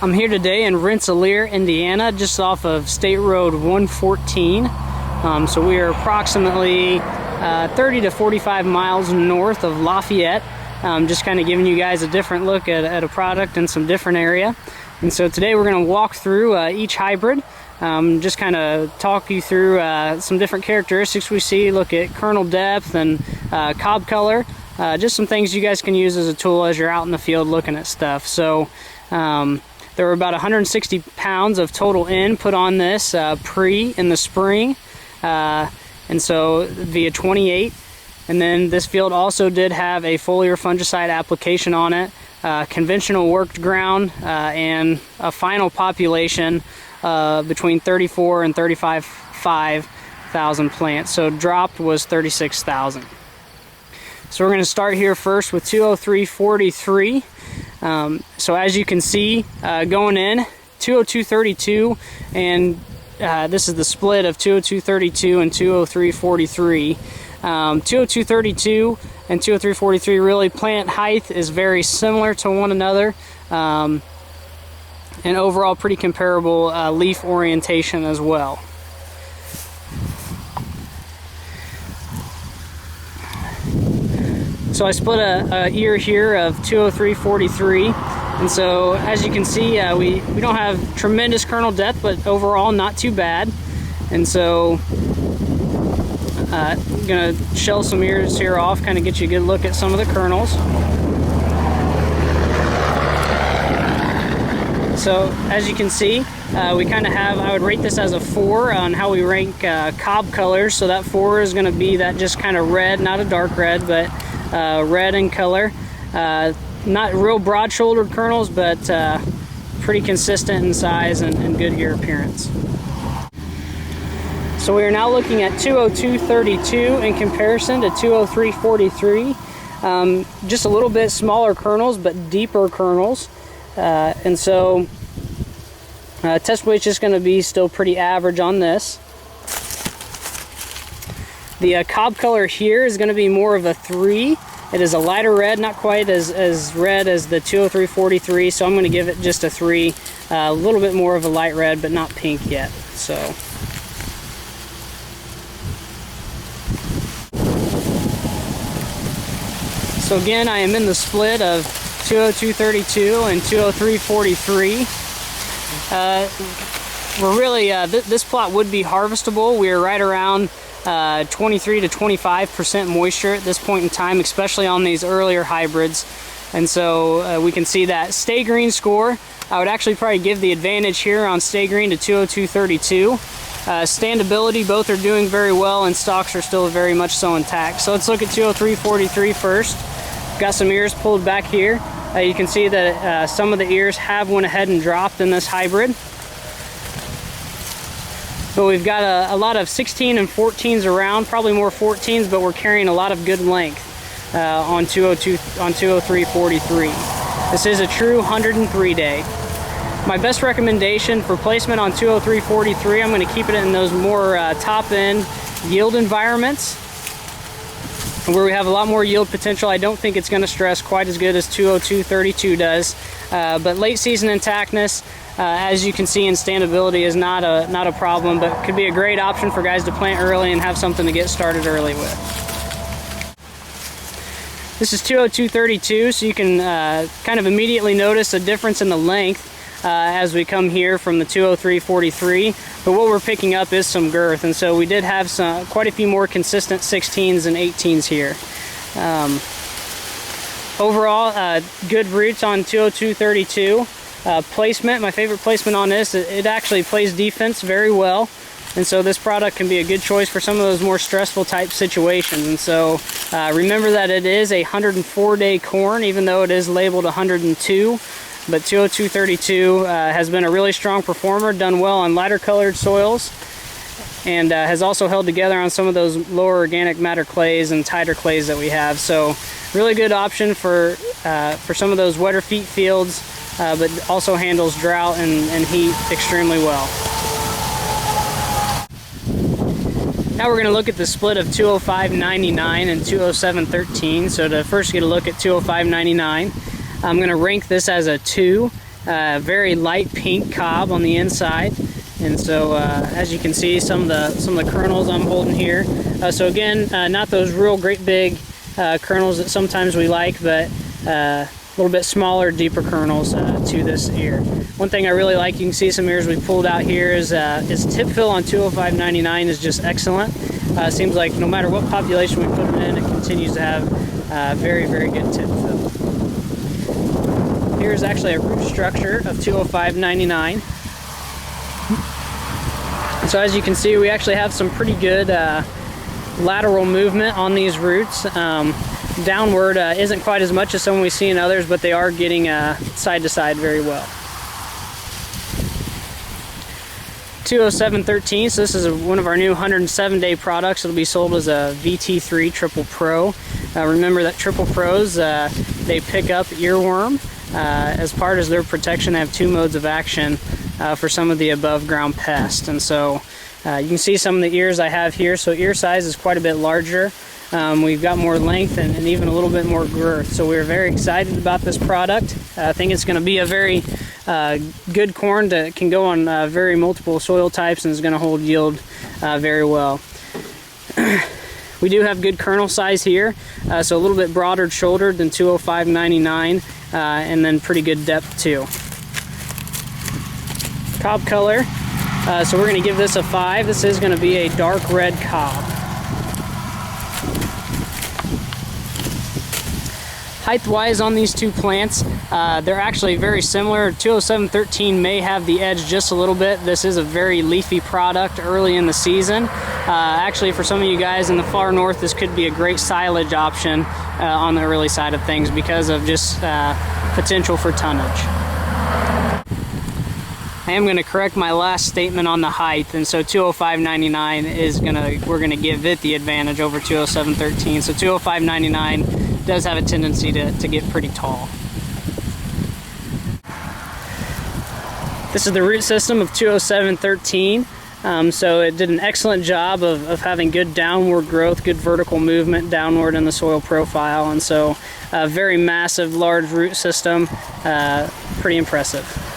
I'm here today in Rensselaer, Indiana, just off of State Road 114. So we are approximately 30 to 45 miles north of Lafayette. Just kind of giving you guys a different look at a product in some different area. And so today we're going to walk through each hybrid, just kind of talk you through some different characteristics we see, look at kernel depth and cob color, just some things you guys can use as a tool as you're out in the field looking at stuff. So there were about 160 pounds of total N put on this in the spring, and so via 28. And then this field also did have a foliar fungicide application on it, conventional worked ground, and a final population between 34 and 35,000 plants. So dropped was 36,000. So we're going to start here first with 20343. So as you can see, going in 20232, and this is the split of 20232 and 20343. 20232 and 20343, really plant height is very similar to one another, and overall pretty comparable leaf orientation as well. So I split a ear here of 20343, and so as you can see, we don't have tremendous kernel depth, but overall not too bad. And so I'm gonna shell some ears here off, kind of get you a good look at some of the kernels. So as you can see, we kind of have, I would rate this as a 4 on how we rank cob colors. So that 4 is going to be that just kind of red, not a dark red, but red in color. Not real broad-shouldered kernels, but pretty consistent in size and good ear appearance. So we are now looking at 20232 in comparison to 20343. Just a little bit smaller kernels, but deeper kernels. And so test weight's just going to be still pretty average on this. The cob color here is going to be more of a 3. It is a lighter red, not quite as red as the 20343, so I'm going to give it just a 3. A little bit more of a light red, but not pink yet. So again, I am in the split of 20232 and 20343. We're really, this plot would be harvestable. We're right around 23 to 25% moisture at this point in time, especially on these earlier hybrids. And so we can see that Stay Green score. I would actually probably give the advantage here on Stay Green to 20232. Standability, both are doing very well, and stalks are still very much so intact. So let's look at 20343 first. Got some ears pulled back here. You can see that some of the ears have went ahead and dropped in this hybrid. But we've got a lot of 16 and 14s around, probably more 14s, but we're carrying a lot of good length on 20343. This is a true 103 day. My best recommendation for placement on 20343, I'm going to keep it in those more top end yield environments where we have a lot more yield potential. I don't think it's going to stress quite as good as 20232 does, but late season intactness, as you can see, in standability is not a problem, but could be a great option for guys to plant early and have something to get started early with. This is 20232, so you can kind of immediately notice a difference in the length as we come here from the 20343, but what we're picking up is some girth, and so we did have quite a few more consistent 16s and 18s here. Overall, good roots on 20232. Placement, my favorite placement on this, it actually plays defense very well, and so this product can be a good choice for some of those more stressful type situations. And so remember that it is a 104-day corn, even though it is labeled 102. But 20232 has been a really strong performer, done well on lighter colored soils, and has also held together on some of those lower organic matter clays and tighter clays that we have. So really good option for some of those wetter feet fields, but also handles drought and heat extremely well. Now we're going to look at the split of 20599 and 20713. So to first get a look at 20599, I'm going to rank this as a 2. very light pink cob on the inside. And so as you can see, some of the kernels I'm holding here. So again, not those real great big kernels that sometimes we like, but a little bit smaller, deeper kernels to this ear. One thing I really like, you can see some ears we pulled out here, is tip fill on 205-99 is just excellent. Seems like no matter what population we put it in, it continues to have very, very good tip fill. Here's actually a root structure of 205-99. So as you can see, we actually have some pretty good lateral movement on these roots. Downward isn't quite as much as some we see in others, but they are getting side to side very well. 207-13, so this is one of our new 107-day products. It'll be sold as a VT3 Triple Pro. Remember that Triple Pros, they pick up earworm. As part of their protection, they have 2 modes of action for some of the above ground pests. And so you can see some of the ears I have here. So ear size is quite a bit larger. We've got more length and even a little bit more girth. So we're very excited about this product. I think it's going to be a very good corn that can go on very multiple soil types and is going to hold yield very well. We do have good kernel size here, so a little bit broader shouldered than 205-99, and then pretty good depth too. Cob color, so we're going to give this a 5. This is going to be a dark red cob. Height-wise on these two plants, they're actually very similar. 207-13 may have the edge just a little bit. This is a very leafy product early in the season. Actually, for some of you guys in the far north, this could be a great silage option on the early side of things because of just potential for tonnage. I am going to correct my last statement on the height, and so 205-99 is we're gonna give it the advantage over 207-13. So 205-99 does have a tendency to get pretty tall. This is the root system of 207-13. So it did an excellent job of having good downward growth, good vertical movement downward in the soil profile, and so a very massive, large root system, pretty impressive.